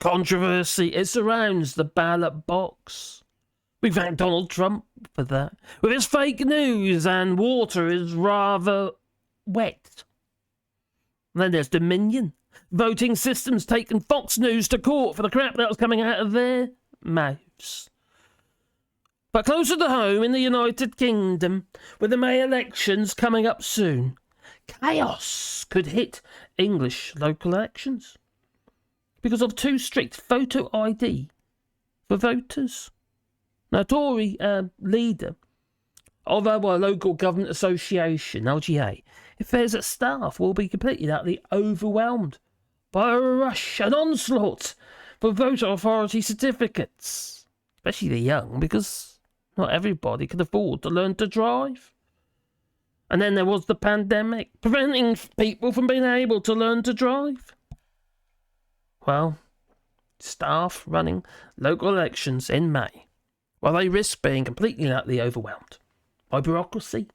controversy. It surrounds the ballot box. We thank Donald Trump for that. With his fake news and water is rather wet. And then there's Dominion. Voting systems taking Fox News to court for the crap that was coming out of their mouths. But closer to home in the United Kingdom, with the May elections coming up soon, chaos could hit English local elections because of too strict photo ID for voters. Now, Tory leader of our local government association, LGA, fears that staff will be completely and utterly overwhelmed by a rush, an onslaught for voter authority certificates, especially the young, because not everybody can afford to learn to drive. And then there was the pandemic, preventing people from being able to learn to drive. Well, staff running local elections in May, while they risk being completely and utterly overwhelmed by bureaucracy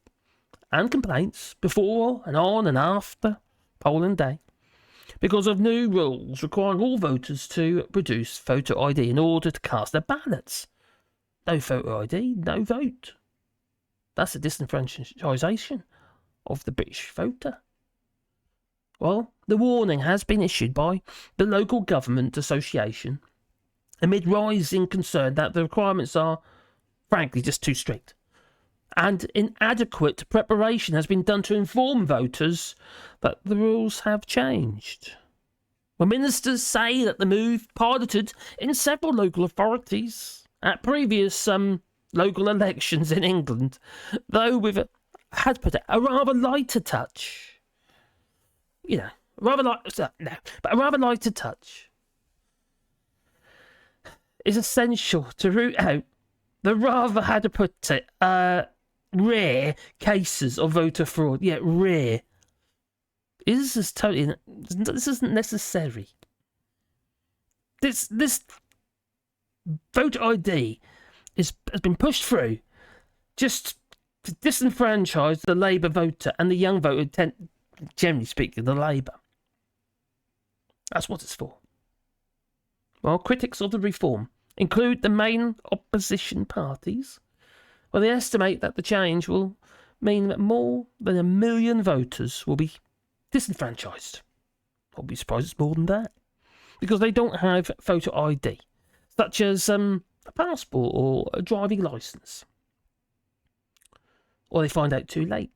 and complaints before and on and after polling day, because of new rules requiring all voters to produce photo ID in order to cast their ballots. No photo ID, no vote. That's a disenfranchisation of the British voter. Well, the warning has been issued by the local government association amid rising concern that the requirements are, frankly, just too strict. And inadequate preparation has been done to inform voters that the rules have changed. Well, ministers say that the move piloted in several local authorities at previous local elections in England, though with a rather lighter touch. You know, a rather lighter touch is essential to root out the rather, how to put it, rare cases of voter fraud. Yeah, rare. This isn't necessary. This voter ID has been pushed through just to disenfranchise the Labour voter and the young voter, generally speaking, the Labour. That's what it's for. Well, critics of the reform include the main opposition parties. Well, they estimate that the change will mean that more than 1 million voters will be disenfranchised. I'll be surprised it's more than that, because they don't have photo ID, such as a passport or a driving licence. Or they find out too late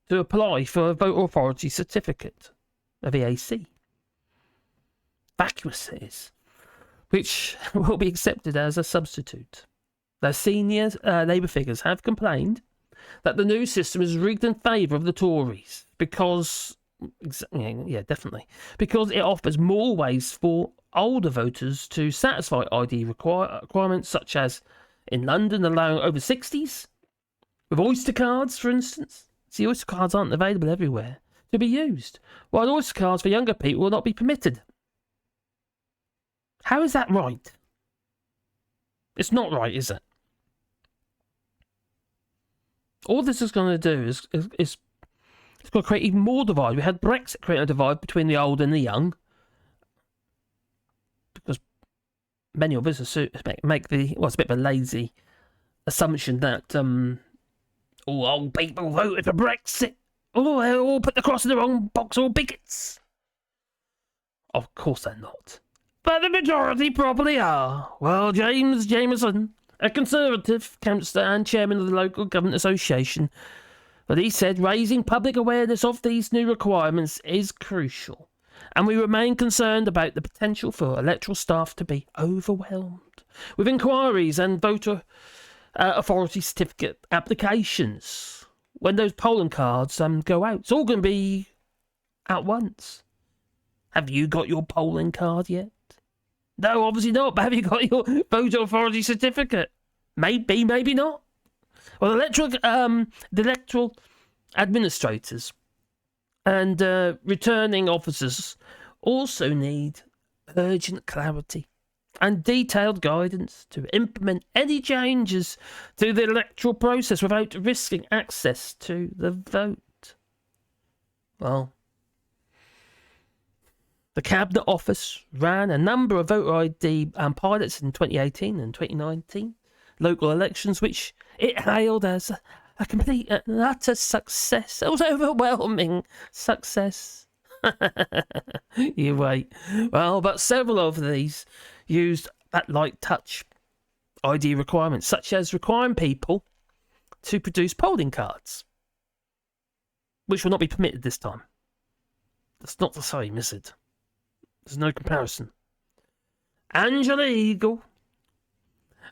to apply for a voter authority certificate, a VAC. Vacuouses, which will be accepted as a substitute. The senior Labour figures have complained that the new system is rigged in favour of the Tories because it offers more ways for older voters to satisfy ID requirements, such as in London allowing over 60s with Oyster cards, for instance. See, Oyster cards aren't available everywhere to be used, while Oyster cards for younger people will not be permitted. How is that right? It's not right, is it? All this is going to do is it's going to create even more divide. We had Brexit create a divide between the old and the young, because many of us make it's a bit of a lazy assumption that all old people voted for Brexit. Oh, they all put the cross in the wrong box, all bigots. Of course they're not. But the majority probably are. Well, James Jameson, a Conservative councillor and chairman of the local government association, but he said raising public awareness of these new requirements is crucial, and we remain concerned about the potential for electoral staff to be overwhelmed with inquiries and voter authority certificate applications when those polling cards go out. It's all going to be at once. Have you got your polling card yet? No, obviously not, but have you got your voter authority certificate? Maybe, maybe not. Well, the electoral administrators and returning officers also need urgent clarity and detailed guidance to implement any changes to the electoral process without risking access to the vote. Well, The Cabinet Office ran a number of voter ID pilots in 2018 and 2019 local elections, which it hailed as a complete and utter success. It was overwhelming success. You wait. Well, but several of these used that light touch ID requirements, such as requiring people to produce polling cards, which will not be permitted this time. That's not the same, is it? There's no comparison. Angela Eagle,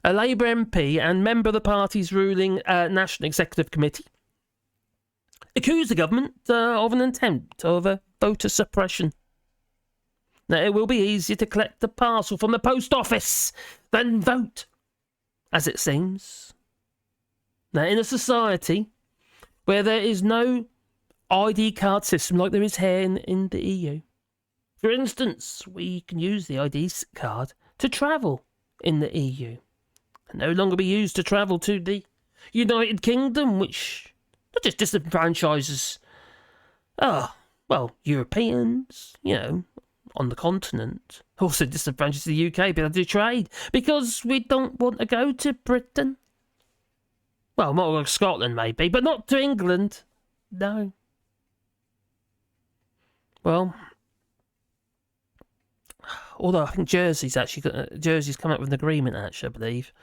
a Labour MP and member of the party's ruling National Executive Committee, accused the government of an attempt of voter suppression. Now, it will be easier to collect a parcel from the post office than vote, as it seems. Now, in a society where there is no ID card system like there is here in the EU, for instance, we can use the ID card to travel in the EU and no longer be used to travel to the United Kingdom, which not just disenfranchises, Europeans, on the continent. Also disenfranchises the UK, be able to do trade, because we don't want to go to Britain. Well, more like Scotland maybe, but not to England. No. Well, although I think Jersey's come up with an agreement, actually, I believe,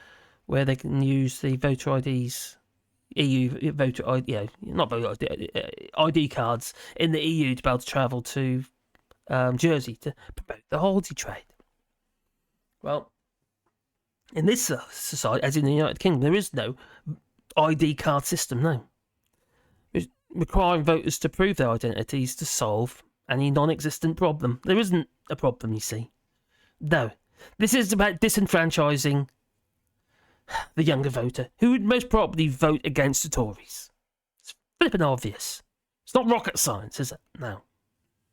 where they can use the voter IDs, EU voter ID, not voter ID cards in the EU to be able to travel to Jersey to promote the holiday trade. Well, in this society, as in the United Kingdom, there is no ID card system, no. It's requiring voters to prove their identities to solve any non-existent problem. There isn't a problem, you see. No. This is about disenfranchising the younger voter, who would most probably vote against the Tories. It's flippin' obvious. It's not rocket science, is it? No.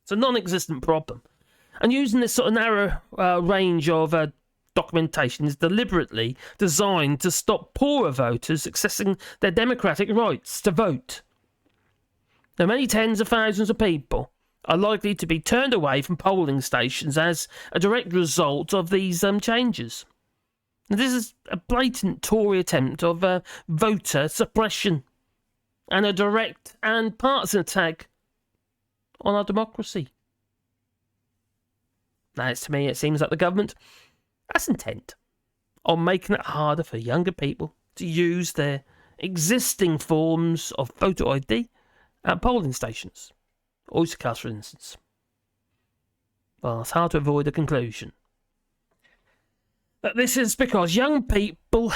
It's a non-existent problem. And using this sort of narrow range of documentation is deliberately designed to stop poorer voters accessing their democratic rights to vote. Now, many tens of thousands of people are likely to be turned away from polling stations as a direct result of these changes. Now, this is a blatant Tory attempt of voter suppression and a direct and partisan attack on our democracy. Now, to me, it seems like the government has intent on making it harder for younger people to use their existing forms of voter ID at polling stations. Oystercard, for instance. Well, it's hard to avoid a conclusion. But this is because young people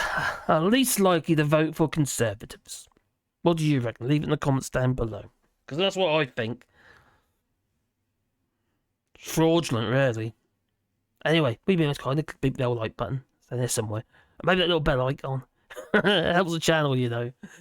are least likely to vote for Conservatives. What do you reckon? Leave it in the comments down below. Because that's what I think. Fraudulent, really. Anyway, we be most kind of click the old like button. So there somewhere. And maybe that little bell icon. It helps the channel, And if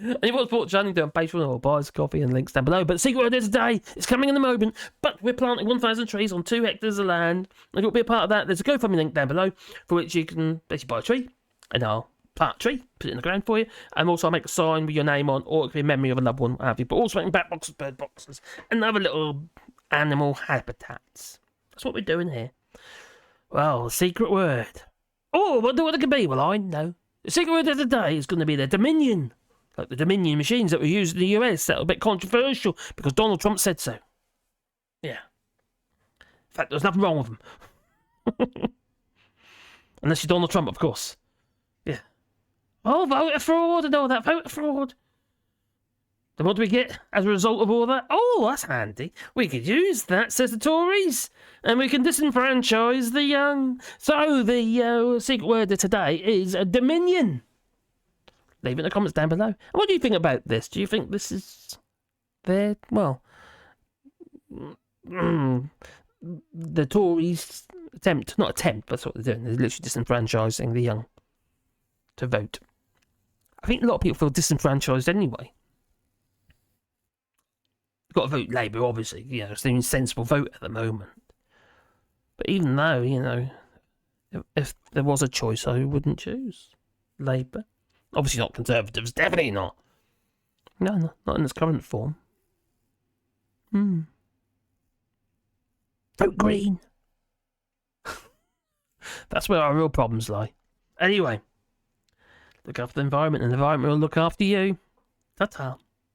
you want to support the channel, do it on Patreon or buy us coffee and links down below. But the secret word is today. It's coming in the moment. But we're planting 1,000 trees on 2 hectares of land. If you want to be a part of that, there's a GoFundMe link down below for which you can basically buy a tree. And I'll plant a tree, put it in the ground for you. And also I'll make a sign with your name on, or it could be a memory of a loved one, what have you. But also making bat boxes, bird boxes, and other little animal habitats. That's what we're doing here. Well, the secret word. Oh, I wonder what it could be. Well, I know. The secret word of the day is going to be the Dominion. Like the Dominion machines that were used in the US. That were a bit controversial because Donald Trump said so. Yeah. In fact, there's nothing wrong with them. Unless you're Donald Trump, of course. Yeah. Oh, voter fraud and all that. Voter fraud. Then what do we get as a result of all that? Oh, that's handy. We could use that, says the Tories. And we can disenfranchise the young. So the secret word of today is Dominion. Leave it in the comments down below. And what do you think about this? Do you think this is fair? Well, the Tories not attempt, but that's what they're doing. They're literally disenfranchising the young to vote. I think a lot of people feel disenfranchised anyway. You've got to vote Labour, obviously. It's the insensible vote at the moment. But even though, if there was a choice, I wouldn't choose Labour. Obviously not Conservatives, definitely not. No, not in its current form. Vote Green. That's where our real problems lie. Anyway, look after the environment, and the environment will look after you. Ta-ta.